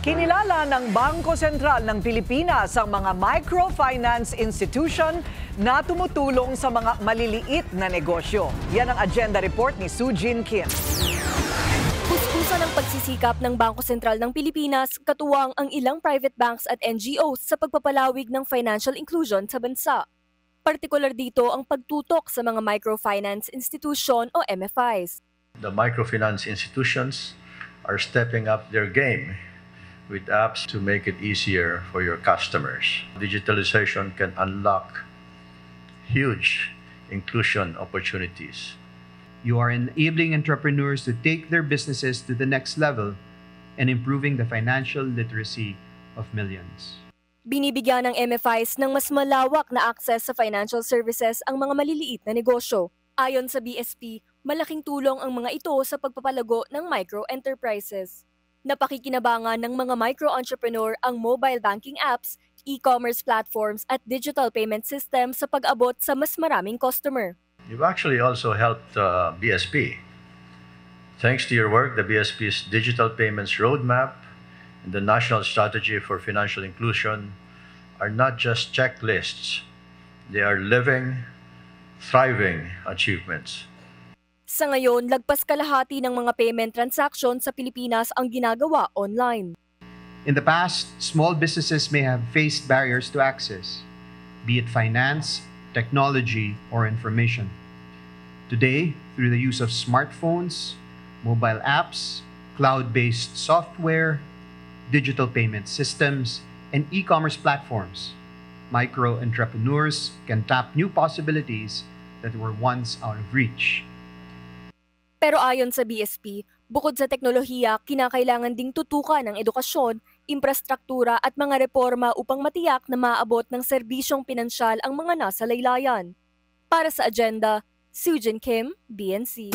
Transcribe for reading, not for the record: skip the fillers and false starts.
Kinilala ng Bangko Sentral ng Pilipinas ang mga microfinance institution na tumutulong sa mga maliliit na negosyo. Yan ang agenda report ni Sujin Kim. Puspusan ng pagsisikap ng Bangko Sentral ng Pilipinas, katuwang ang ilang private banks at NGOs sa pagpapalawig ng financial inclusion sa bansa. Partikular dito ang pagtutok sa mga microfinance institution o MFIs. The microfinance institutions are stepping up their game with apps to make it easier for your customers. Digitalization can unlock huge inclusion opportunities. You are enabling entrepreneurs to take their businesses to the next level and improving the financial literacy of millions. Binibigyan ng MFIs ng mas malawak na access sa financial services ang mga maliliit na negosyo. Ayon sa BSP, malaking tulong ang mga ito sa pagpapalago ng micro-enterprises. Napakikinabangan ng mga micro-entrepreneur ang mobile banking apps, e-commerce platforms at digital payment systems sa pag-abot sa mas maraming customer. You've actually also helped BSP. Thanks to your work, the BSP's Digital Payments Roadmap and the National Strategy for Financial Inclusion are not just checklists. They are living, thriving achievements. Sa ngayon, lagpas kalahati ng mga payment transactions sa Pilipinas ang ginagawa online. In the past, small businesses may have faced barriers to access, be it finance, technology, or information. Today, through the use of smartphones, mobile apps, cloud-based software, digital payment systems, and e-commerce platforms, micro-entrepreneurs can tap new possibilities that were once out of reach. Pero ayon sa BSP, bukod sa teknolohiya, kinakailangan ding tutukan ng edukasyon, infrastruktura at mga reforma upang matiyak na maabot ng serbisyong pinansyal ang mga nasa laylayan. Para sa agenda, Sujin Kim, BNC.